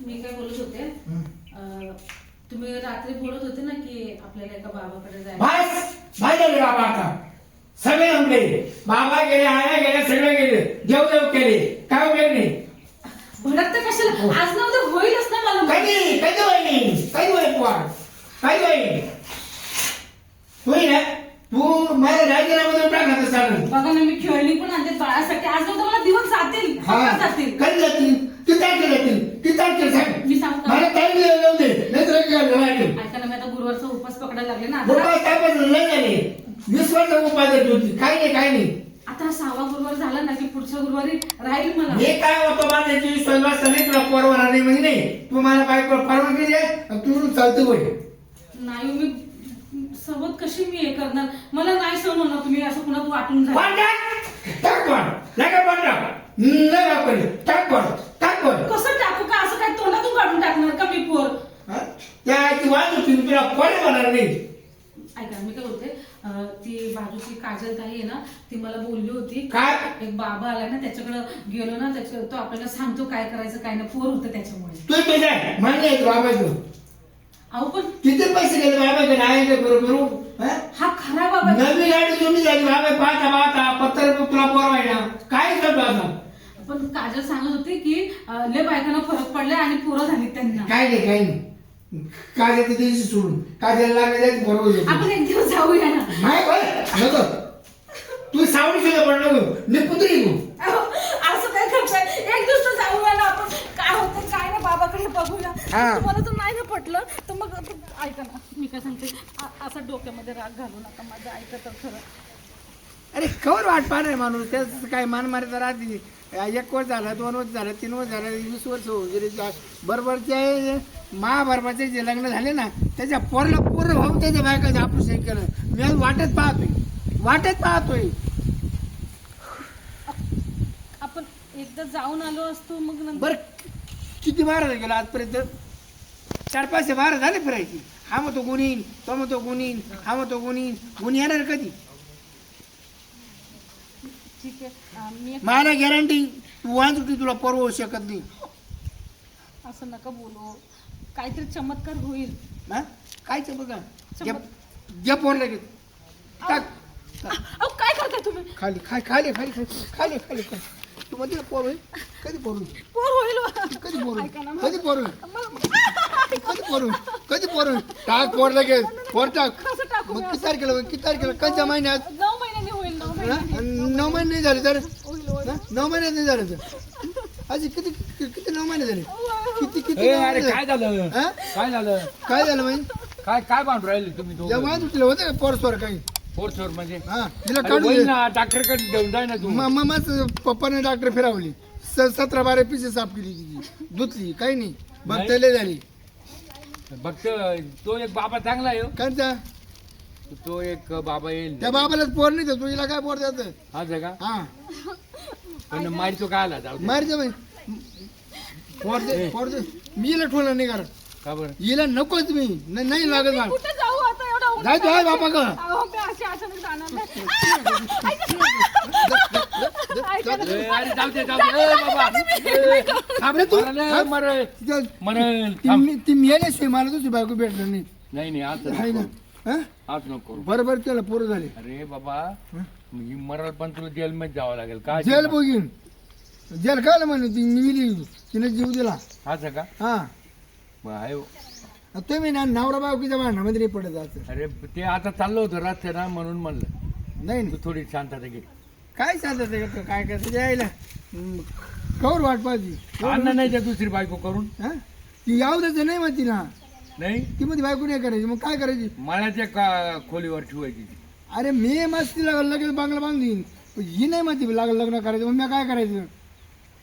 मी काय बोलत होते तुम्ही रात्री बोलत होते ना की आपल्याला एका बाबाकडे जायचं. बस झाले बाबा आता सगळे आमले बाबा गेले आया गेले सगळे गेले देव देव केले काय उपयोग नाही. भडकतं कशाला? आज ना उद्या होईलच ना मला. कधी कधी होईल कधी होईल पण कधी होईल होईल ना तू माझ्या राजीनामा टाकायचं सांग. बघा ना मी खेळणी पण आणते बाळासाठी. आज ना उद्या मला दिवस जातील जातील. कधी जातील किती तारखेला जातील किती तारखेला सांग. मी सांगतो मला टाइम देऊ दे नाहीतर ऐका ना मी आता गुरुवारचा उपास पकडायला लागले ना. उपाय काय पण नाही झाले 20 वर्ष उपाय देत होती काही नाही आता 6वा गुरुवार झाला ना की पुढच्या गुरुवारी राहील मला. हे काय होतं माझ्याची स्वयंपाक नाही तुला परवाना नाही म्हणजे नाही तू मला काय परवानगी दे तू चालतं होय. नाही मी सोबत कशी मी हे करणार. मला नाही सहन होणार तुम्ही असं कुणात वाटून जा. कसं टाकू का? असं काय तोंडातून काढून टाकणार का मी पोर? तुला कोणी होणार नाही. ऐका मी काय बोलते ती बाजूची काजल ताई आहे ना ती मला बोलली होती काय एक बाबा आला ना त्याच्याकडे गेलो ना तो आपल्याला सांगतो काय करायचं काय नाही. पोर होतं त्याच्यामुळे. तू तुझ्या मान्य बाबा अहो पण किती पैसे गेले बाबा नाही बरोबर हा खरा बाबा. नवी गाडी तुम्ही झाली बाबा पाहता पाहता पत्तर तुला पोरवायला काय करतो आता. पण काजल सांगत होती की लय बायकांना फरक पडलाय आणि पोरं झाली त्यांना. काय नाही काजल ते दिवशी सोडून काजल लागले बरोबर. आपण एक दिवस जाऊया ना. नाही नको तू सावडी सुद्धा पडलो निपुत्री तू असं काय करताय? एक दिवस तर जाऊया ना आपण. काय होतं काय ना बाबाकडे बघूया. तुम्हाला जर नाही ना पटलं तर मग ऐका ना मी काय सांगते असं डोक्यामध्ये राग घालू नका. माझं ऐकत खरं. अरे कवर वाट पाहणार माणूस त्याच काय मान मारायचा राहते. 1 वर्ष झालं 2 वर्ष झालं 3 वर्ष झालं 20 वर्ष हो गेली. बरोबरचे महाभारताचे जे लग्न झाले ना त्याच्या पोरला पोरं भाऊ त्याच्या बायकाचं ऑपरेशन केलं. मी आज वाटत पाहतोय. आपण एकदा जाऊन आलो असतो मग नंतर. बर किती महाराज गेला आजपर्यंत 4-5 महाराज झाले फिरायची. हा मग तो गुणीन तो मग तो गुणीन हा मग तो गुणी येणार कधी. ठीक आहे मी मला गॅरंटी तू वांजुटी तुला परवडू शकत नाही. असं नका बोलू. काहीतरी चमत्कार होईल. काय बघा घ्या पोर लगेच टाक. अहो काय करताय तुम्ही? खाली खाली खाली खाली खाली खाली खाली तू मध्ये पोर होईल कधी पोर होईल पोर होईल. कधी पोर होईल कधी पोर होईल कधी पोर होईल कधी पोर होईल टाक पोर लगेच पोर टाक. कसं टाकू? मग किती तारखेला कोणत्या महिन्यात? 9 महिन्यांनी होईल. 9 महिन्यांनी 9 महिने नाही झाले तर होईल होईल. 9 महिन्यात नाही झालं तर अशी किती 9 महिने झाले किती किती अरे काय झालं हा? काय झालं माहिती काय काय बांधून राहिले तुम्ही दोघं? जेव्हा तुला होतं का पोरस्वर काही फोर्सवर म्हणजे हा तिला अरे काढून होईल ना डॉक्टरकडे घेऊन जाय ना तू. मामाच पप्पाने डॉक्टर फिरावली 17-12 पिसे साफ केली तिची धुतली काही नाही बघतायला झाली. बघत तो एक बाबा चांगला आहे हो. कायचा तो एक बाबा येईल त्या बाबालाच पोर नाही तर तुझीला काय पोर द्यायचं. हा का हा पण मारतो काय आला जाऊ दे. मारते बाई पोर दे मी हिला ठेवलं नाही कारण का बरं हिला नकोच मी नाही लागत मला. कुठे जाऊ आता एवढा उन्हात? जाय तू आहे बापा का अहो, मी अशी अचानक जाणार नाही. अरे जाऊ दे बाबा थांबरे तू मरण मरण मरण ती मेल्याशिवाय मला तुझी बायको भेटणार नाही. नाही आज आहे ना हा? आज नको करू. बरोबर केलं पोरं झाले. अरे बाबा ही मरण पण तुला जेलमध्ये जावं लागेल काय जेल बघीन जेल काय म्हणे ती मिली तिने जीव दिला. असं का हा मग आहे हो. तुम्ही ना नवरा बायकोच्या भांडणामध्ये नाही पडत जायचं. अरे ते आता चाललं होतं रस्त्यानं म्हणून म्हणलं नाही तू थोडी शांतता घे. काय सांगत काय करायचं यायला कवर वाट पाहिजे अन्न नाही त्या दुसरी बायको करून हा ती याव द्यायचं नाही म्हणती ना नाही ती मध्ये बायको नाही करायची मग काय करायची. मळ्याच्या खोलीवर ठेवायची ती. अरे मी मस्ती लगेच बांगला बांधलीन ही नाही म्हणती लग्न करायचं मग मी काय करायचं.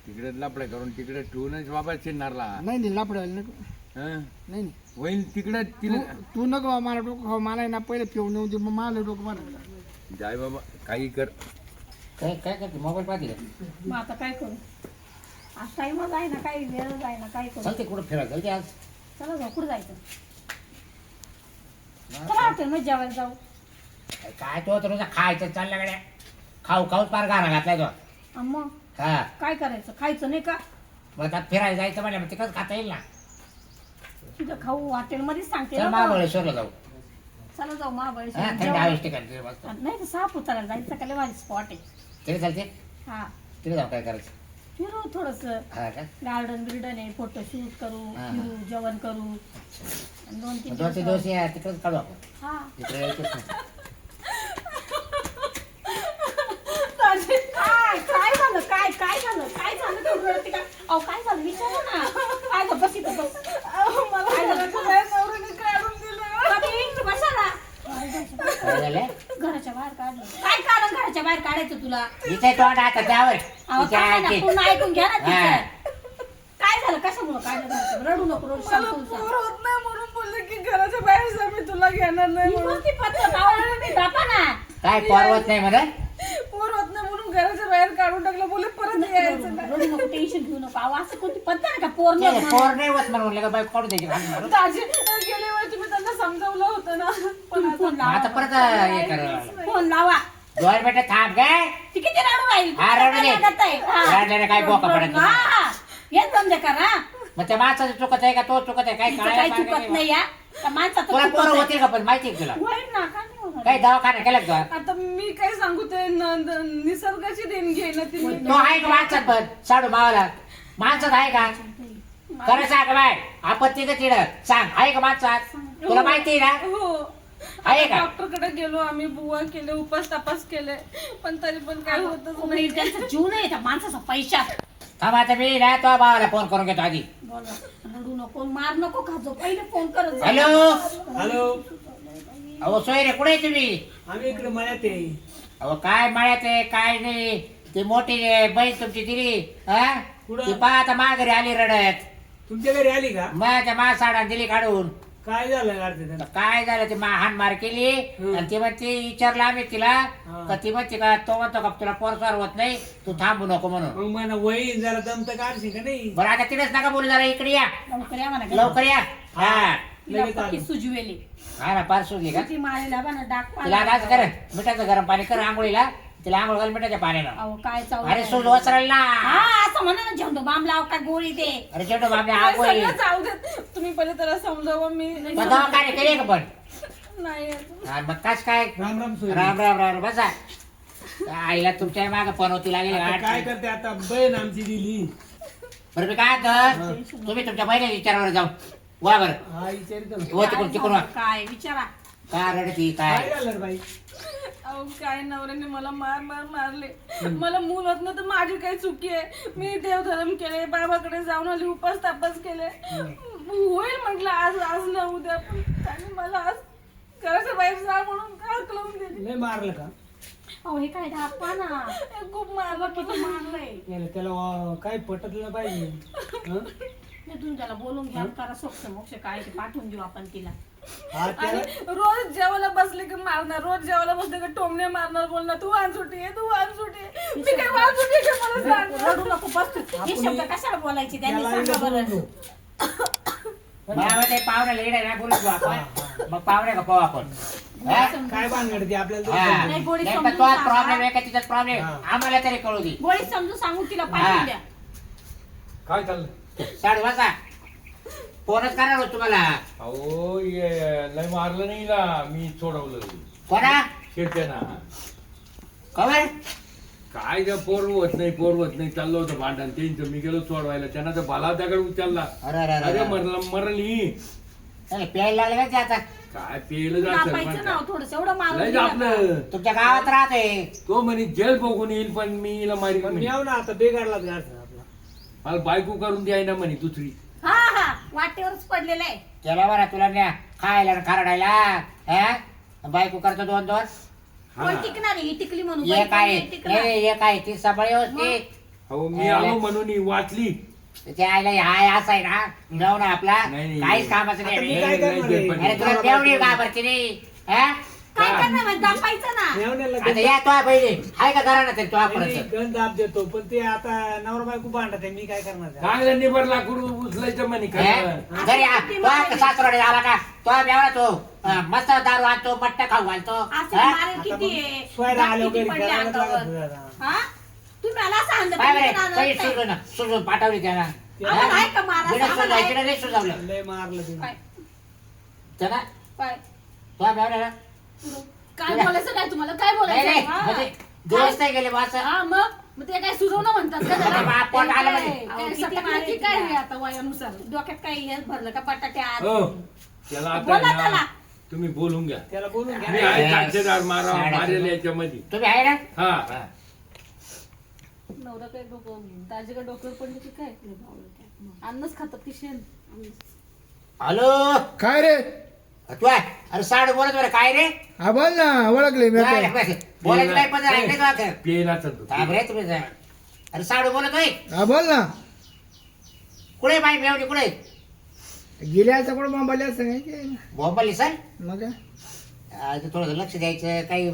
तिकडे लपडे करून तिकडे ठेवूनच बाबा चिन्हारला नाही लापडायला नको हं? नाही होईल तिकडे तिला तू नको मला डोकं खाऊ मला ना पहिले पिऊन नेऊ दे मग मला डोकं मारा. जाय बाबा काही कर. काय काय करते मोबाईल पाहते का? मग आता काय करू? आज टाइमच आहे ना काही वेळ आहे ना काय करू? चालते कुठं फिरायला चालते आज. चला जाऊ. कुठं जायचं? चला हॉटेलमध्ये जेवायला जाऊ. काय तो तर खायचं चाललं गड्या खाऊ खाऊच पार गाणं घातलाय तो. मग हा काय करायचं? खायचं नाही का? मग आता फिरायला जायचं म्हणलं मग तिकडच खाता येईल ना. तुझं खाऊ हॉटेलमध्येच सांगते चल ना. महाबळेश्वरला जाऊ. चला जाऊ हा महाबळेश्वर थंड जेवण. हवेच ठिकाण तिथे मस्त. नाही तर सापुतारा जायचं का लय भारी स्पॉट आहे. तिथे चालते हा तिथे जाऊ काय करायचं. फिरू थोडस हा का गार्डन बिर्डन आहे फोटोशूट करू हा. फिरू जेवण करू आणि 2-3 दोन ते दिवस दिवस तिकडेच काढू आपण. हा तिकडे यायचंच नाही. काय झालं काय झालं तू रडते का? अहो काय झालं विचारा ना. काय झालं बस इथं बस. काय झालं? कधी? कशाला? काय झालं? घराच्या बाहेर काढलं. काय कारण घराच्या बाहेर काढायचं तुला? इथे तोंड आता त्यावर अहो इथे काय ना ऐक. पूर्ण ऐकून घ्या ना हा. तिचं. काय झालं कशामुळं काढलं घराचं? रडू नको रोज मला शांत पोर होऊन होत नाही म्हणून बोलले की घराच्या बाहेर जा, मी तुला घेणार नाही म्हणून. कोणती पद्धत? अहो, तुम्ही बापा ना. काय परवत नाही म्हणत. पोर होत नाही म्हणून घराच्या बाहेर काढून टाकलं. बोले परत यायचं नाही. रडू नको टेन्शन घेऊ नको. अहो असं कोणती पद्धत आहे का पोर नाही, नाही पोर नाही होत म्हणून का बाई काढू द्यायची घाल मारून. दाजी गेल्या वेळी तुम्ही त्यांना समजावलं होतं ना, पण तुम्ही फोन मग आता लावा परत हे कर. फोन लावा. दोन मिनिटं थांब काय. ती किती रडू राहील हा, रडू दे. लागत आहे. हा. रडल्याने काय बोका पडत नाही. हा. हे समजा करा मग त्या माणसाचं चुकत आहे का तो चुकत आहे काय तिचं काय काही मागे चुकत नाही या त्या माणसाचं तुला चुकत पोरं आहे. होतील का पण माहिती आहे तुला होईल ना का नाही होणार? काही दवाखाना केला का तू? आता मी काय सांगू, ते निसर्गाची देणगी आहे ना ती. तो आहे का माणसात पण साडू मावाला माणसात आहे का खरं सांग बाय आपत्ती का तिड सांग आहे का माणसात तुला माहिती आहे ना हो. आहे का? डॉक्टरकडे गेलो आम्ही, बुवा केले, उपास तपास केले, पण तरी पण काय होतच नाही. होईल, त्यांचा जीव नाही त्या माणसाचा पैशात. थांब आता मी ना तो भावाला फोन करून घेतो आधी. बोला, रडू नको मार नको खाजो पहिले फोन करत जा. हॅलो हॅलो अहो सोयरे कुठे आहे तुम्ही आम्ही इकडे मळ्यात आहे. अहो काय मळ्यात आहे काय नाही ती मोठी बहीण तुमची दिली हा कुठं? ती पहा आता माघारी आली रडत तुमच्या घरी आली का? मग त्या मा साडा दिली काढून काय झालं गाडते त्याला? काय झालं ती हाण मार केली हम्म. आणि ती म्हणते विचारलं आम्ही तिला हा. का ती म्हणते का तो म्हणतो का तुला पोरस्वार होत नाही तू थांबू नको म्हणून मग मला वही जरा दमत काढशी का नाही? बरं आता तिलाच नका बोलू जरा इकडे या लवकर या म्हणा लवकर या हा तिला लगेच पक्की आलो. सुजवेली हा ना पार सुटली का किती मारेला बा ना डाक तिला आता असं कर मिठाचं गरम पाणी कर आंघोळीला तिला आंघोळ घाल मिठाच्या पाण्यानं अहो काय चालू अरे सूज वसरायला हा असं म्हणा ना झेंडू बाम लाव काय गोळी दे. अरे शेवटो बाबने काय आंघोळी सगळं जाऊ देत, तुम्ही पहिले त्याला समजावं. मी दवाखाने केले का पण नाही अजून. हा, मग कस काय राम राम सोय. राम राम राम बसा आईला तुमच्या मागे पनवती लागेल आता काय करते आता बहीण आमची दिली. बरं मी काय तर तुम्ही तुमच्या बहिणी विचारावर जाऊ वा बरं हा विचारित हो तिकडून तिकडून वा. काय विचारा का रडती काय काय झालं रे बाई? अहो काय नवऱ्याने मला मारले. मला मूल होत ना तर माझी काही चुकी आहे. मी देवधर्म केले, बाबाकडे जाऊन आले, उपास तापास केले. होईल म्हटलं आज ना उद्या, पण त्याने मला आज घराच्या बाहेर जा म्हणून हाकलून दिली. लय मारलं का? अहो हे काय धापा ना खूप मारलं. किती मारलंय. त्याला काय पटतलं पाहिजे. हं? तुम्ही त्याला बोलून घ्या करा सोक्ष मोक्ष काय ते पाठवून देऊ आपण तिला. हा त्याला आणि रोज जेवायला बसले की मारणार, रोज जेवायला बसले की टोमणे मारणार, बोलणार तू वानसुटी आहे, तू वानसुटी आहे. मी काय वानसुटी आहे का मला सांग. रडू नको बस तू. हे शब्द कशाला बोलायचे त्यांनी त्याला सांगा इकडे बरं. बोलून मला ते पाहुणे लेड आहे ना बोलू घेऊ आपण मग पाहुणे का पाहू आपण हा? काय भानगड ती आपल्याला हा. दोघं? नाही, गोडी नाही, समजून पण तो सांगा. प्रॉब्लेम आहे का तिचाच प्रॉब्लेम हा. आम्हाला तरी कळू दे गोळी समजून सांगू तिला पाठवून द्या. काय चाललं साडू वाजा फोनच करणार होतो तुम्हाला अहो लय मारलं नाही ना मी सोडवलं कोणा शेट्याना खबर काय त्या पोर होत नाही चाललं होतं भांडण त्यांचं मी गेलो सोडवायला त्यांना तर भला दगड उचलला अरे अरे अरे अरे अरे. मरली अरे, प्यायला लागले का ते आता काय पेलं कापायचं जात नाव थोडस एवढं मारून लय दिलं का? आपलं तुमच्या गावात राहते तो म्हणे जेल बघून येईल पण मी हिला मारी पण मी येऊ ना आता बेगाडलाच गाडचा आपला. मला बायको करून द्याय ना म्हणे दुसरी हा हा वाटेवरच पडलेलं आहे. केला बरं तुला न्या खायला आणि खारडायला हा बायको करतो दोन दोन कोण टिकणार आहे? ही टिकली म्हणून ये बाई काय कोण नाही टिकणार. नाही ये काय ती सबाळ व्यवस्थित हो मी आलो म्हणून ही वाचली ते आयला हाय असा आहे ना जाऊ ना आपला नाही, नाही. काहीच कामाचं आता मी नाही काय नाही, करणार आहे? नाही, अरे तुला तेवढी घाबरती नाही हा? काय करणार म्हणजे दापायचं ना. मेवण्याला आता या तो बहिणी आहे का घराणा तरी तो नाही, आपण गण दाब देतो पण ते आता नवरा बायको भांडत आहे मी काय करणार आहे? चांगलं निबर लाकूड उचलायचं म्हणे काय घरी सासरवाडी आला का तो बेवडा तो मस्त दारू आणतो मट्टा खाऊ घालतो असं हा? मारेल किती आहे? सोयरा दात आल्यावर किती घरी पडले करायलाच अंगावर. लागत होतं. हा? तुम्ही मला सांगता काय तुम्ही बरे आणत काही नाही. सुजून पाठवली त्याला आम्हाला आहे का मारा इकडे आम्हाला आहे? इकडे नाही सुजावलं लय मारलं तुम्ही काय त्याला काय तो मेवण्याला काय बोलायचं काय तुम्हाला काय नाही नाही बोलायचं हा. म्हणजे दिवस नाही गेले बस हा मग ते काय सुचवणं म्हणतात का त्याला? आता बाप आलं काय- म्हणे. काय सटकलं की काय हे आता वयानुसार डोक्यात काही हे भरलं का बटाटे आत हो त्याला आता बोला आहे त्याला. ना, तुम्ही बोलून घ्या त्याला बोलून घ्या मी ना. आहे साक्षीदार मारा साडे- मारेल याच्यामध्ये तुम्ही आहे ना हा नवरा काय डोकं दाजी का डोक्यावर पडले की काय अन्नच खातात की शेण हॅलो काय रे तू आहे अरे साडू बोलत बरं काय रे हा बोल ना ओळखले मी काय आता. रे, बोलायचं काय पद्धत आहे का तुला? पेनाचा तो. थांब रे तुम्ही जा. अरे साडू बोलत होय हा बोल ना कुठे बाई मेवणी कुठे गिऱ्याचा कोण मोबाईल असं काय की? बोंबली सर मग काय? आज थोडं लक्ष द्यायचं काही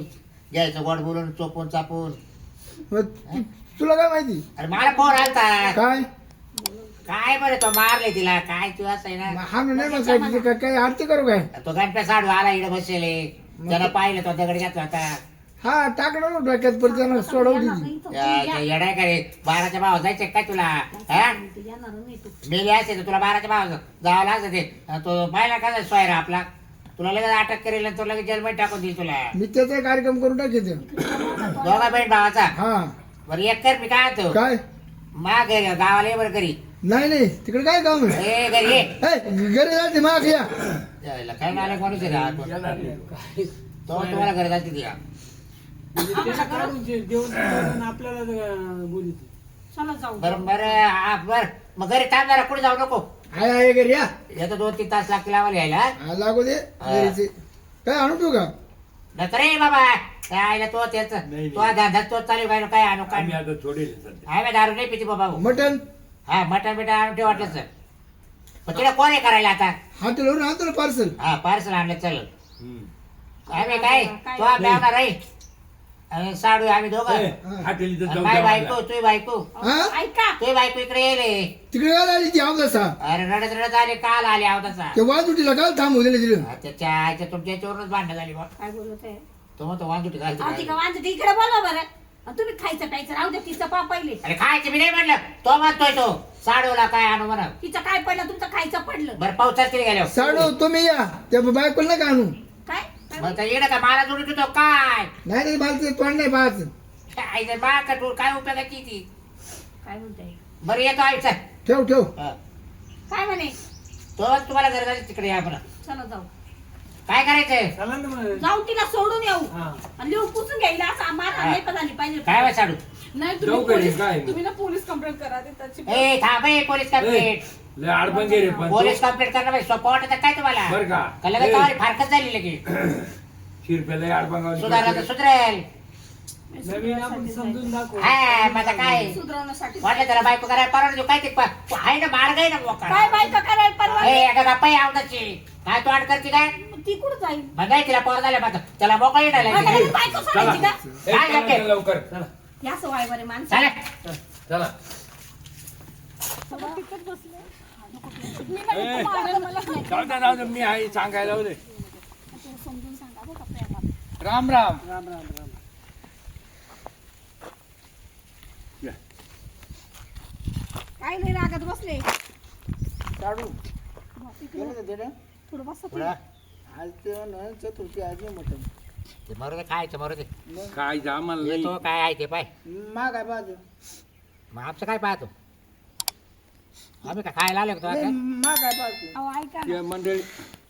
घ्यायचं गोड बोलून चोपून चापून मग तुला काय माहिती अरे मला फोन आलता काय काय बरं तो मारले तिला काय तू असं आहे ना हा नाही मग काय तिची काय आरती करू काय तो गणप्या साडू आला इकडे बसले त्याला पाहिलं तो दगड घेतला होता हा टाकलं ना डोक्यात परत त्यानं सोडवली ती. येडाय का रे 12च्या भाव जायचे काय तुला हा मेली असेल तर तुला 12च्या भाव जावं लागत ते तो पाहिला का सोयरा आपला तुला लगेच अटक करेल आणि तो लगेच जेलमध्ये टाकून देईल तुला मी त्याचा कार्यक्रम करून टाकेल दोघा बहीण भावाचा हा बरं एक कर मी काय होतो काय मा घरी गावाला ये बरं घरी नाही नाही तिकडे काय काम आहे? ए घरी ये ए, घरी जाते माग या यायला काय नाला कोणीच आहे का? येणार नाही. तो तुम्हाला घरी जाते द्या म्हणजे त्याला काढून देऊन देऊन आपल्याला बोलित चला जाऊ बरं बरं मग घरी थांब जरा कुठे जाऊ नको आहे आहे घरी या येतो 2-3 तास लागतील आम्हाला यायला हा, लागू दे घरीचे. काय आणू तू का नंतर रे बाबा काय आयला तो त्याच नाही. तो धंदा तो चालू काय काय आणू काय आम्ही आता सोडेल सध्या आहे मी दारू नाही पिती बाबा मटन हा मटण बिटन आणून ठेव वाटलं सर पण तिला कोण आहे करायला आता हॉटेलवरून आणतो ना पार्सल हा पार्सल आणलं चल हम्म. आम्ही काय तो ब्यावणार राहील आणि साडू आम्ही दोघं ए, हॉटेलीचं जाऊ काय द्या बायको मला. तुझी बायको हा ऐका तुझी बायको इकडे येले तिकडे काय आली ती अवदसा अरे रडत रडत आले काल आले आवताचा ते वाजूटीला काल थांबू दिले तिला त्याच्या आईच्या तुमच्या याच्यावरूनच भांडण झाली बा काय बोलत आहे तो म्हणतो वांजुटी घालते अहो, ती का वांजते इकडे बोला बरं आणि तुम्ही खायचं प्यायचं राहू दे तिचं पा पहिले अरे खायचे मी नाही म्हणलं तो म्हणतोय तो साडूला काय आणू म्हणा तिचं काय पडलं तुमचं खायचं पडलं बरं पावसात किती गेलो साडू तुम्ही या त्या बायकोला नका आणू काय मग येणं का मला जोडून होतो काय नाही नाही मला ते तोंड नाही पाहायचं आईचं बा कटूर काय उपयोगाची ती काय म्हणताय बरं येतो आईचा ठेव ठेव काय म्हणे तो तुम्हाला घर झाली तिकडे या म्हणा चला जाऊ काय करायचंय चला ना मग जाऊ तिला सोडून येऊ हा. आणि लिहून पुसून घ्यायला असं आम्हाला नाही पण झाली पाहिजे काय वाय साडू नाही जाऊ तुम्ही घरी, पोलीस काय नाही. तुम्ही ना पोलीस कंप्लेंट करा ते त्याची ए थांब ए, पोलीस कंप्लेंट लय आडबंगे रे पण पोलीस कंप्लेंट करणं म्हणजे सोपं वाटत काय तुम्हाला बरं का? का लगेच ए. तुम्हाला फारकत झाली लगे शिरप्याला आडबंगा सुधारला तर सुधरेल नवीन आपण समजून दाखव हा माझा काय सुधारण्यासाठी वाटलं त्याला बायको करायला परवडतो काय ते आहे ना मार्ग आहे ना मोका काय बायका करायला परवा ए अगं बाप्पा आहे आवताची काय तू अड करते काय ती कुठं जाईल मग काय तिला पोर झाल्या मग त्याला मोकळा येणार आता घरी बायको सोडायची का ए, काय चला, करते? चला, लवकर चला या सवय बरे माणसं चला चला सगळं तिकट बसले मी ए. नाही तुम्हाला मला नाही. जाऊ दे मी आहे सांगायला जाऊ दे तुम्ही समजून सांगा बरं का प्रेमात. राम राम राम राम राम या. काय नाही रागत बसले साडू तिकडे गेलं का तिकडे? थोडं बसा पुढं. आज ते ना चतुर्थी आज मटन ते मरू दे खायचं मरू दे काय जा आम्हाला ये नाही तो काय आहे ते पाय मा काय पाहतो मग आमचं काय पाहतो आम्ही का खायला आलो का तो आता मा काय पाहतो अहो ऐका ना ते मंडळी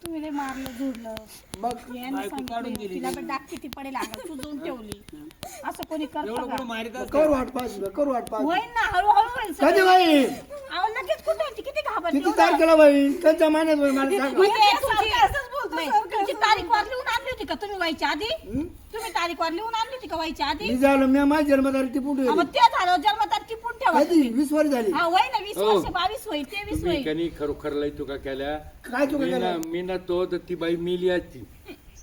तुम्ही लय मारलं झोडलं मग याने सांगितलं तिला पण डाग किती पडेल अंगात सुजवून ठेवली असं कोणी करतं एवढं का कुठं मारित करू वाट पाहतो करू वाट पाहतो होईल ना हळूहळू होईल कधी सगळं. बाई अहो लगेच कुठे होती किती घाबरली किती एवढं? तारखेला बाई कच्च्या महिन्यात बाई मला सांगा नाही, तुमची तारीख वार लिहून आणली होती का तुम्ही व्हायच्या आधी तुम्ही तारीख वार लिहून आणली होती का व्हायच्या आधी मी झालो मी माझी जन्मतारीख पुढे मग ते झालं जन्मतारखी पुढे ठेवा कधी 20 वर्ष झाली हा होय ना 20 हो. वर्ष 22 होईल 23 तुम्ही होईल कनी खरोखर लय तुका केल्या काय चुका केलं मी ना तो तर ती बाई मिली असती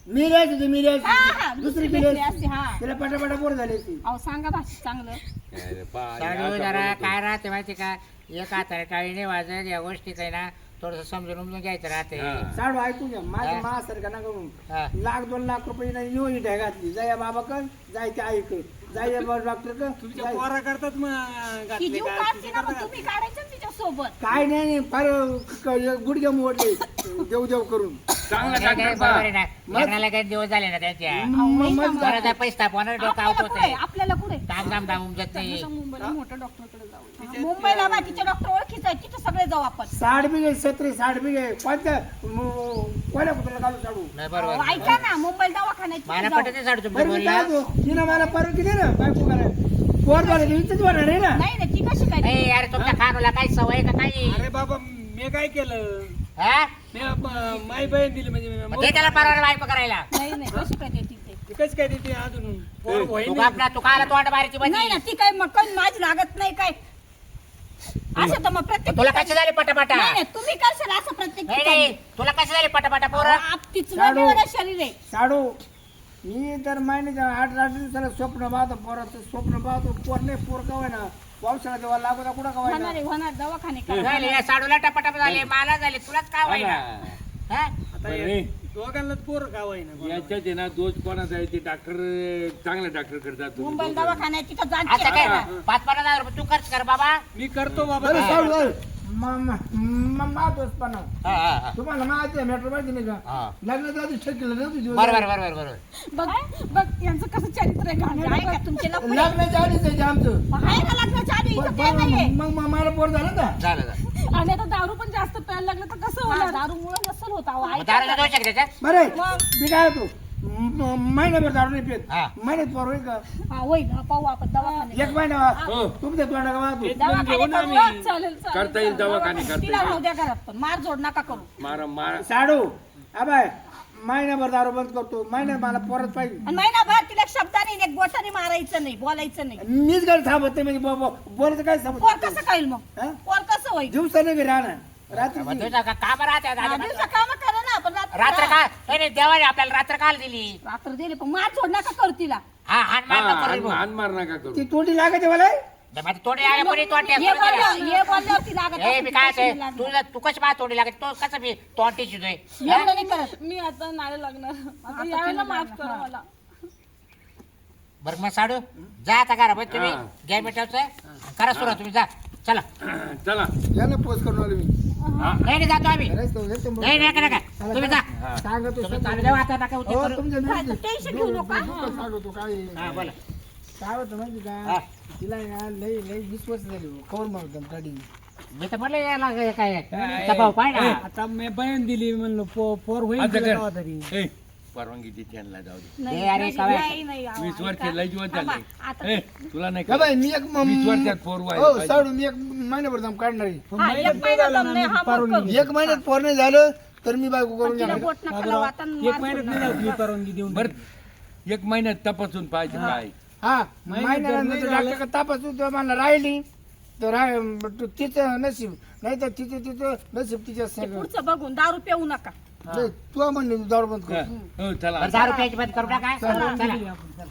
मी राहायची मी हा हा राहायची दुसरी दुसरी भेटली केली असती हा तिला पटापटा पोर झाली असती अहो सांगा भाषा चांगलं अरे बा, साडू आता जरा बोलतो. काय राहते माहिती का एक हाताने टाळी नाही वाजत या गोष्टीच आहे ना थोडस समजून उमजून घ्यायचं राहते हा. साडू ऐकू घ्या माझ्या हा. महासारखा ना करून हा. 1-2 लाख रुपये निवडी ढ्या घातली जाय बाबा कर जाय ते ऐक जाय डॉक्टर कर तुमच्या पोरा करतात मग ही घातले जीव काय काढते तुझे ना मग करतात तुम्ही काढायचं तिच्या सोबत बरोबर काय नाही फार गुडघ्या मोडले देव देव करून चांगला काय डॉक्टर बरोबर आहे पहा. ना लग्नाला काही दिवस झाले ना त्याच्या मग परत पैसे तापवणार डोकं आउट आपल्याला कुठे होते आपल्याला कुठे काम दाम दाम जात नाही तसं मुंबईला मोठ्या डॉक्टरकडे जाऊ मुंबईला बाकीचे डॉक्टर ओळखीचे आहेत तिथे सगळे जाऊ आपण 60 बिघे 60 बिघे कोण्या कुठला घालू साडू नाही बरोबर ऐका ना मुंबईला दवाखान्यात मला तिथे जाऊ. पटत साडू तुमचं बरं मी बोलला काय होतो तिनं मला परवानगी दे ना बायको करायला पोर झालं इथंच होणार आहे ना नाही नाही ती कशी काय ए यार तुमच्या खानूला काही सवय का काही अरे बाबा मी काय केलं हा मी माई बहीण दिली म्हणजे मग ते त्याला परवाना वाईप करायला नाही नाही कशी काय देते ते ते कसं काय देते अजून पोर तू होईन बापना तू खायला तोंड मारायची नाही बनी ना ती काय मग काही माझी लागत नाही काय असं तर मग प्रत्येक तुला कशी झाली पटापटा नाही नाही, तुम्ही करशाल असं प्रत्येक नाही ठिकाणी. नाही तुला कशी झाली पटापटा पोरं आप तिचं वेगळं शरीर आहे साडू मी तर महिन्याच्या 8 दिवसाला स्वप्न पाहतो पोराचं स्वप्न पाहतो पोर नाही पोर कवाय ना पावसाळा जेव्हा लागू ना कुठं कवाय होणार ना आहे, होणार दवाखाने करा. झाले या साडूला टपाटप झाले मला झाले तुलाच काय व्हायना हा? आता बरं, हे दोघांना पोर का होईना याच्यात आहे ना दोष कोणाचा आहे ते डॉक्टर चांगल्या डॉक्टर कडे जातो मुंबईला दवाखान्यात तिथं जाण असं काय केलं. 5-50 रुपये तू खर्च कर बाबा मी करतो बाबा बरं साडू मातोच पण हा, हा, हा. तुम्हाला माहिती मेट्रो माहिती नाही का हा. लग्नाच्या आधी ठेकेलं नव्हतं दिवस. बरोबर बरोबर बरोबर बघ बघ यांचं कसं चरित्र आहे म्हणजे घाणेरडं. ऐका, तुमचे लफडे. लग्नाच्या आधीच आहे ते आमचं आहे ना लग्नाच्या आधी इथं ते नाहीये. मग मला पोर झालं का झालं झालं आणि आता दारू पण जास्त प्यायला लागलं तर कसं हा, होणार दारूमुळं नसेल होत अहो, मग ऐका दारूचं ना. दोष आहे का त्याच्यात बरं मग? मी काय होतो महिन्याभर दारू नाही पित हा. महिन्यात पोर होईल का हा, होईल हा, पाहू आपण दवाखान्यात. एक महिना हो. तुमच्या तोंडा का वाहतो दवाखान्यात घेऊ ना करू. आम्ही. चालेल चालेल करता येईल दवाखाने करता तिला येईल राहू द्या घरात पण मार जोड नका करू मारा मारा साडू अबाय महिनाभर दारू बंद करतो महिन्यात मला परत पाहिजे आणि महिनाभर तिला शब्दाने एक बोटाने मारायचं नाही बोलायचं नाही मीच घरी थांबत नाही म्हणजे बोलायचं काय पोर समज कसं कळेल मग हा? पोर कसं होईल दिवसाने घरी राहणार रात्री मग तुझं काम राहते हा, दिवसा काम करा ना आपण रात्र का नाही नाही, देवाने आपल्याला रात्र काल दिली रात्र दिली पण मार जोड नका करू तिला हा हान मार नको करू भाऊ. हान मार नका करू ती तोंडी लागते मला माझी तोंडी आले कोणी तोंडी ये बोलल्यावर ती लागत ए मी काय असेल, ते लागत. तुला तू कशी माझ्या तोंडी लागत तो कसं मी तोंडी शिजोय एवढं नाही करत मी आता नाही लागणार आता आता यावेळेला तिला माफ लागणार. करा मला बरं मग साडू जा आता करा भाई तुम्ही हा. घ्या मिठावचं करा सुरू तुम्ही जा चला चला याला पोस्ट करून आलो मी हा. नाही नाही जातो आम्ही खरंच तो येतो नाही नका नका तुम्ही जा हा. सांगतो तुम्ही चालू द्या आता नका उद्या हो करू. तुमच्या काय टेन्शन घेऊ नका सांगतो काय हा बोला काय होतं माहिती हा. का तिला आहे ना लई लई 20 वर्ष झाली कवर मारतो गाडी मी तर म्हटलं याला काय तपाव पाय ना आता मी बहीण दिली म्हणलं पोर होईल आता तिला कर. केव्हा तरी ए, परवानगी दे त्यांना जाऊ दे नाही, ए, अरे, नाही, काय? नाही, नाही, अहो, 20 वर्ष ऐका. लय जीवन थांबा, झाले आता ए, तुला नाही का बाई मी एक 20 वर्षात पोर व्हायला हो पाहिजे. साडू मी एक महिन्याभर जाऊन काढणार आहे. हा, एक महिना दम नाही, हा, मग करू. एक महिन्यात पोर नाही झालं तर मी बायको करून तिला जाणार बोट नका लावू, आता एक मार महिन्यात जोड नाही नका जाऊ तुम्ही परवानगी देऊन बर एक महिन्यात तपासून पाहिजे काय हा महिन्यात महिन्यानंतर जर नाही डॉक्टर तपासून तर मला राहिली तर तिचं नशीब नाही तर तिचं नशीब तिच्या ते सगळं पुढचं बघून दारू पिऊ नका तू म्हणले दारू बंद कर हो चला बरं, 10 रुपयाची बंद करू नका चला. चला